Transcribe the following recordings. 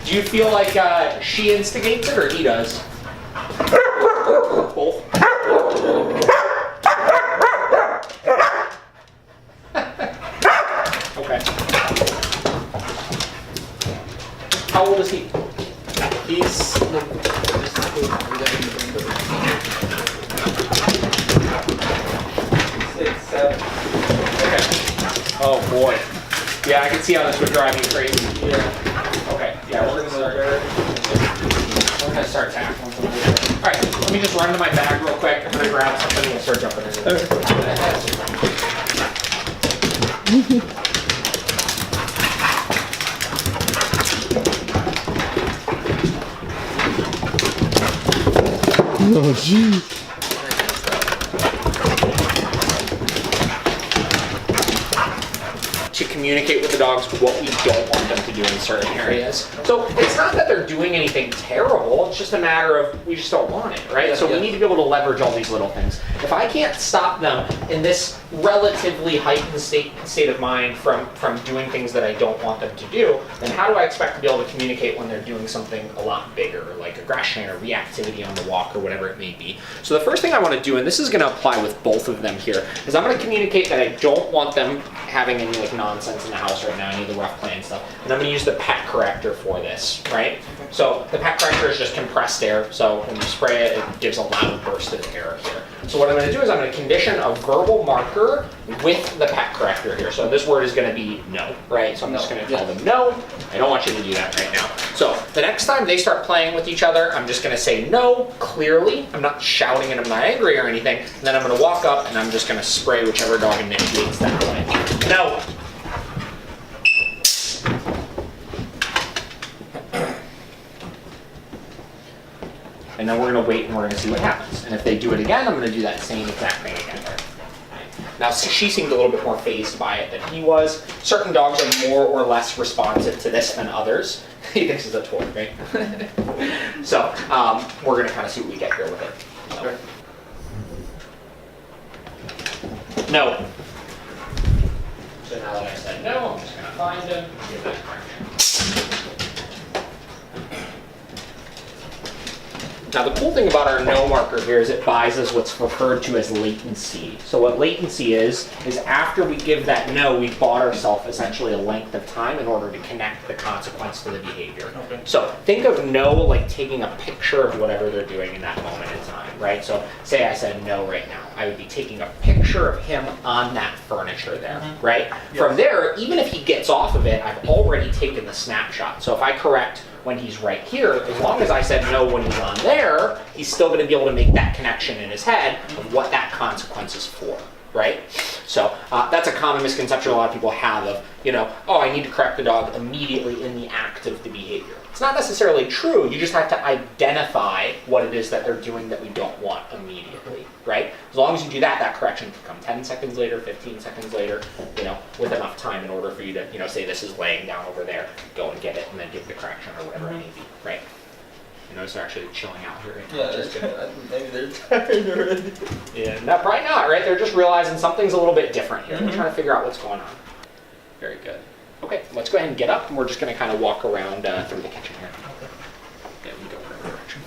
Do you feel like she instigates it or he does? Both. Okay. How old is he? He's 6, 7. Okay. Oh boy. Yeah, I can see how this would drive you crazy. Yeah. Okay. Yeah, we're gonna start tackling some of this. All right. Let me just run to my bag real quick. I'm gonna grab something and we'll start jumping into this. Oh, gee. To communicate with the dogs what we don't want them to do in certain areas. So it's not that they're doing anything terrible, it's just a matter of we just don't want it, right? So we need to be able to leverage all these little things. If I can't stop them in this relatively heightened state of mind from doing things that I don't want them to do, then how do I expect to be able to communicate when they're doing something a lot bigger, like aggression or reactivity on the walk or whatever it may be? So the first thing I want to do, and this is going to apply with both of them here, is I'm going to communicate that I don't want them having any like nonsense in the house right now, any of the rough play and stuff. And I'm going to use the pet corrector for this, right? So the pet corrector is just compressed air, so when you spray it, it gives a loud burst of air here. So what I'm going to do is I'm going to condition a verbal marker with the pet corrector here. So this word is going to be no, right? So I'm just going to tell them no. I don't want you to do that right now. So the next time they start playing with each other, I'm just going to say no clearly. I'm not shouting and I'm not angry or anything. And then I'm going to walk up and I'm just going to spray whichever dog initiates that play. No. And then we're going to wait and we're going to see what happens. And if they do it again, I'm going to do that same exact thing again. Now, she seemed a little bit more fazed by it than he was. Certain dogs are more or less responsive to this than others. He thinks it's a toy, right? So we're going to kind of see what we get here with it. So. No. So now that I said no, I'm just going to find him and give that correction. Now the cool thing about our no marker here is it buys us what's referred to as latency. So what latency is after we give that no, we bought ourselves essentially a length of time in order to connect the consequence to the behavior. Okay. So think of no like taking a picture of whatever they're doing in that moment in time, right? So say I said no right now. I would be taking a picture of him on that furniture there, right? Yes. From there, even if he gets off of it, I've already taken the snapshot. So if I correct when he's right here, as long as I said no when he's on there, he's still going to be able to make that connection in his head of what that consequence is for, right? So that's a common misconception a lot of people have of, oh, I need to correct the dog immediately in the act of the behavior. It's not necessarily true. You just have to identify what it is that they're doing that we don't want immediately, right? As long as you do that, that correction can come 10 seconds later, 15 seconds later, with enough time in order for you to, say this is laying down over there, go and get it, and then give the correction or whatever it may be, right? You notice they're actually chilling out here right now. Yeah, maybe they're tired already. Yeah, no, probably not, right? They're just realizing something's a little bit different here. They're trying to figure out what's going on. Very good. Okay, let's go ahead and get up, and we're just going to kind of walk around through the kitchen here. Okay. Yeah, we go in that direction.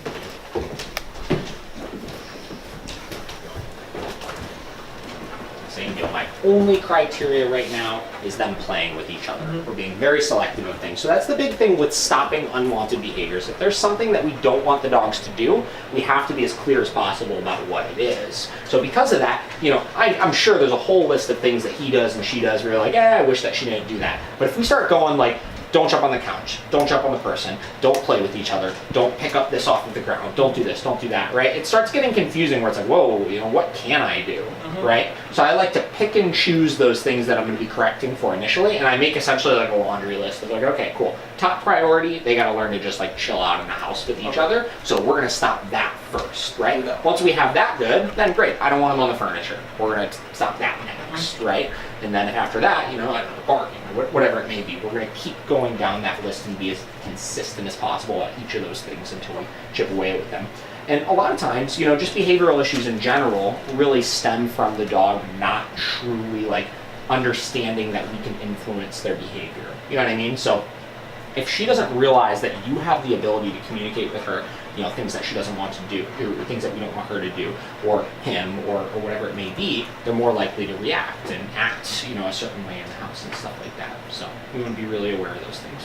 Same deal. My only criteria right now is them playing with each other. We're being very selective of things. So that's the big thing with stopping unwanted behaviors. If there's something that we don't want the dogs to do, we have to be as clear as possible about what it is. So because of that, I'm sure there's a whole list of things that he does and she does where you're like, I wish that she didn't do that. But if we start going like, don't jump on the couch, don't jump on the person, don't play with each other, don't pick up this off of the ground, don't do this, don't do that, right? It starts getting confusing where it's like, whoa, what can I do, right? So I like to pick and choose those things that I'm going to be correcting for initially, and I make essentially like a laundry list of like, okay, cool, top priority, they got to learn to just like chill out in the house with each other, so we're going to stop that first, right? Once we have that good, then great, I don't want them on the furniture, we're going to stop that next, right? And then after that, I don't know, barking or whatever it may be, we're going to keep going down that list and be as consistent as possible at each of those things until we chip away with them. And a lot of times, just behavioral issues in general really stem from the dog not truly like understanding that we can influence their behavior. You know what I mean? So if she doesn't realize that you have the ability to communicate with her, you know, things that she doesn't want to do, or things that we don't want her to do, or him, or whatever it may be, they're more likely to react and act, you know, a certain way in the house and stuff like that. So we want to be really aware of those things.